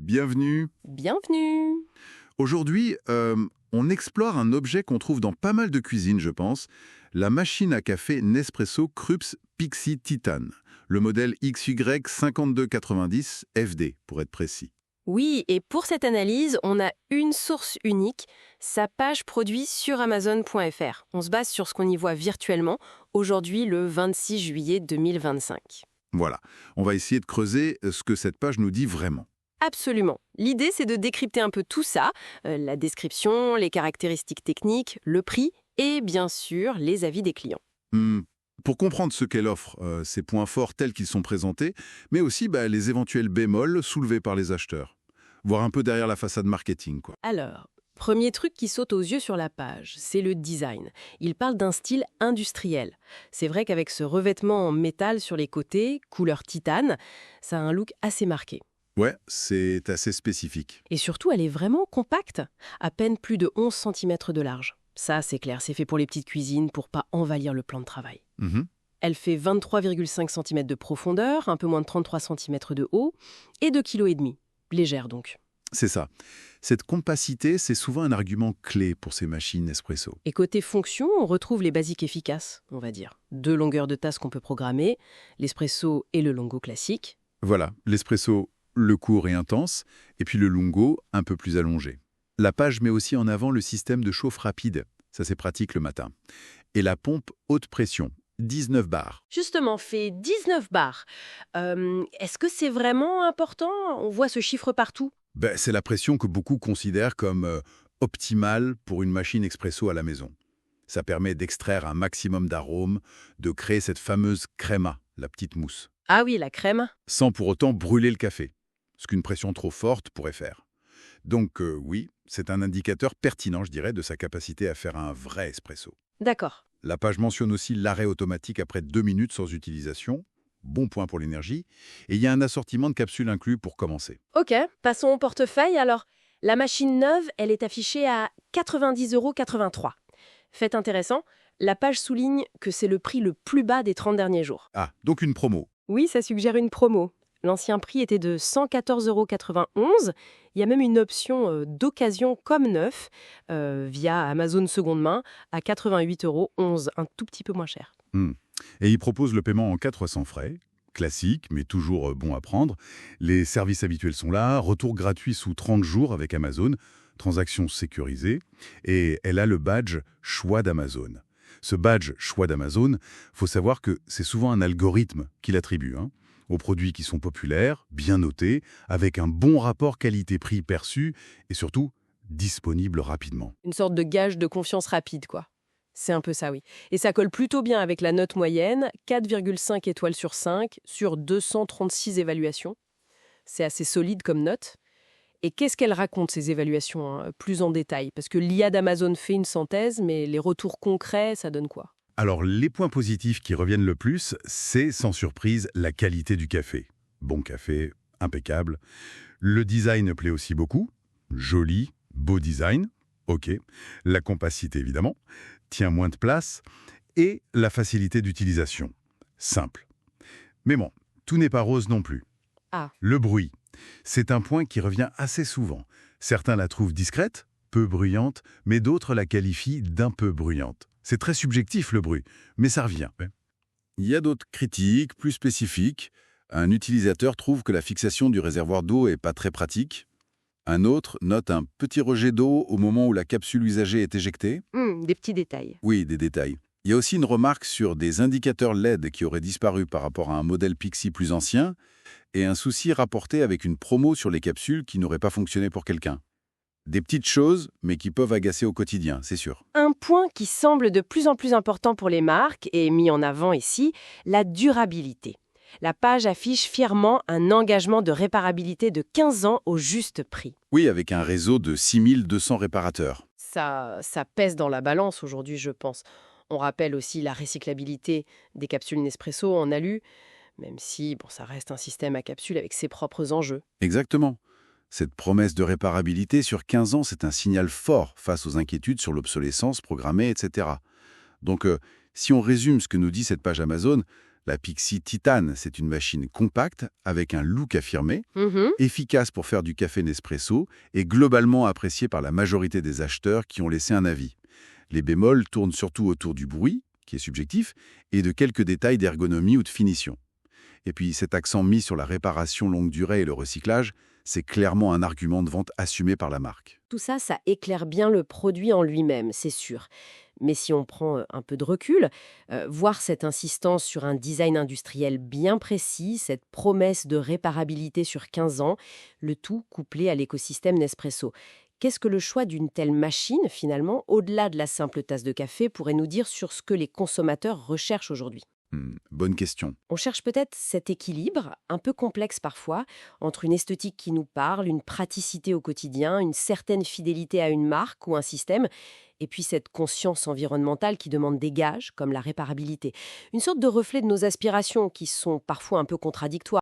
bienvenue. Bienvenue! Aujourd'hui, on explore un objet qu'on trouve dans pas mal de cuisines, je pense, la machine à café Nespresso Krups Pixie Titan, le modèle XY5290 FD, pour être précis. Oui, et pour cette analyse, on a une source unique, sa page produit sur Amazon.fr. On se base sur ce qu'on y voit virtuellement, aujourd'hui le 26 juillet 2025. Voilà, on va essayer de creuser ce que cette page nous dit vraiment. Absolument. L'idée, c'est de décrypter un peu tout ça, la description, les caractéristiques techniques, le prix et bien sûr les avis des clients. Pour comprendre ce qu'elle offre, ses points forts tels qu'ils sont présentés, mais aussi les éventuels bémols soulevés par les acheteurs. Voir un peu derrière la façade marketing, quoi. Alors, premier truc qui saute aux yeux sur la page, c'est le design. Il parle d'un style industriel. C'est vrai qu'avec ce revêtement en métal sur les côtés, couleur titane, ça a un look assez marqué. Ouais, c'est assez spécifique. Et surtout, elle est vraiment compacte, à peine plus de 11 cm de large. Ça, c'est clair, c'est fait pour les petites cuisines, pour pas envahir le plan de travail. Elle fait 23,5 cm de profondeur, un peu moins de 33 cm de haut, et 2,5 kg. Légère donc. C'est ça. Cette compacité, c'est souvent un argument clé pour ces machines Nespresso. Et côté fonction, on retrouve les basiques efficaces, on va dire. 2 longueurs de tasse qu'on peut programmer, l'espresso et le lungo classique. Voilà, l'espresso, le court et intense, et puis le lungo, un peu plus allongé. La page met aussi en avant le système de chauffe rapide. Ça, c'est pratique le matin. Et la pompe haute pression, 19 bars. Justement, fait 19 bars. Est-ce que c'est vraiment important? On voit ce chiffre partout. C'est la pression que beaucoup considèrent comme optimale pour une machine expresso à la maison. Ça permet d'extraire un maximum d'arômes, de créer cette fameuse crema, la petite mousse, Ah oui, la crème. sans pour autant brûler le café, ce qu'une pression trop forte pourrait faire. Donc oui, c'est un indicateur pertinent, je dirais, de sa capacité à faire un vrai espresso. D'accord. La page mentionne aussi l'arrêt automatique après 2 minutes sans utilisation. Bon point pour l'énergie. Et il y a un assortiment de capsules inclus pour commencer. Ok, passons au portefeuille. Alors, la machine neuve, elle est affichée à 90,83 €. Fait intéressant, la page souligne que c'est le prix le plus bas des 30 derniers jours. Ah, donc une promo. Oui, ça suggère une promo. L'ancien prix était de 114,91 €. Il y a même une option d'occasion comme neuf via Amazon seconde main à 88,11 €, un tout petit peu moins cher. Et il propose le paiement en 4 fois sans frais. Classique, mais toujours bon à prendre. Les services habituels sont là. Retour gratuit sous 30 jours avec Amazon. Transaction sécurisée. Et elle a le badge Choix d'Amazon. Ce badge Choix d'Amazon, faut savoir que c'est souvent un algorithme qui l'attribue, aux produits qui sont populaires, bien notés, avec un bon rapport qualité-prix perçu et surtout disponible rapidement. Une sorte de gage de confiance rapide, quoi. C'est un peu ça, oui. Et ça colle plutôt bien avec la note moyenne, 4,5 étoiles sur 5 sur 236 évaluations. C'est assez solide comme note. Et qu'est-ce qu'elle raconte, ces évaluations, plus en détail? Parce que l'IA d'Amazon fait une synthèse, mais les retours concrets, ça donne quoi? Alors, les points positifs qui reviennent le plus, c'est sans surprise la qualité du café. Bon café, impeccable. Le design plaît aussi beaucoup. Joli, beau design. OK. La compacité, évidemment. Tient moins de place. Et la facilité d'utilisation. Simple. Mais bon, tout n'est pas rose non plus. Ah. Le bruit. C'est un point qui revient assez souvent. Certains la trouvent discrète, peu bruyante, mais d'autres la qualifient d'un peu bruyante. C'est très subjectif le bruit, mais ça revient. Il y a d'autres critiques plus spécifiques. Un utilisateur trouve que la fixation du réservoir d'eau n'est pas très pratique. Un autre note un petit rejet d'eau au moment où la capsule usagée est éjectée. Des petits détails. Oui, des détails. Il y a aussi une remarque sur des indicateurs LED qui auraient disparu par rapport à un modèle Pixie plus ancien et un souci rapporté avec une promo sur les capsules qui n'aurait pas fonctionné pour quelqu'un. Des petites choses, mais qui peuvent agacer au quotidien, c'est sûr. Un point qui semble de plus en plus important pour les marques, et mis en avant ici, la durabilité. La page affiche fièrement un engagement de réparabilité de 15 ans au juste prix. Oui, avec un réseau de 6200 réparateurs. Ça pèse dans la balance aujourd'hui, je pense. On rappelle aussi la recyclabilité des capsules Nespresso en alu, même si ça reste un système à capsules avec ses propres enjeux. Exactement. Cette promesse de réparabilité sur 15 ans, c'est un signal fort face aux inquiétudes sur l'obsolescence programmée, etc. Donc, si on résume ce que nous dit cette page Amazon, La Pixie Titan, c'est une machine compacte avec un look affirmé, Mhm. efficace pour faire du café Nespresso et globalement appréciée par la majorité des acheteurs qui ont laissé un avis. Les bémols tournent surtout autour du bruit, qui est subjectif, et de quelques détails d'ergonomie ou de finition. Et puis cet accent mis sur la réparation longue durée et le recyclage, c'est clairement un argument de vente assumé par la marque. Tout ça, ça éclaire bien le produit en lui-même, c'est sûr. Mais si on prend un peu de recul, voir cette insistance sur un design industriel bien précis, cette promesse de réparabilité sur 15 ans, le tout couplé à l'écosystème Nespresso. Qu'est-ce que le choix d'une telle machine, finalement, au-delà de la simple tasse de café, pourrait nous dire sur ce que les consommateurs recherchent aujourd'hui? Bonne question. On cherche peut-être cet équilibre, un peu complexe parfois, entre une esthétique qui nous parle, une praticité au quotidien, une certaine fidélité à une marque ou un système, et puis cette conscience environnementale qui demande des gages, comme la réparabilité. Une sorte de reflet de nos aspirations qui sont parfois un peu contradictoires.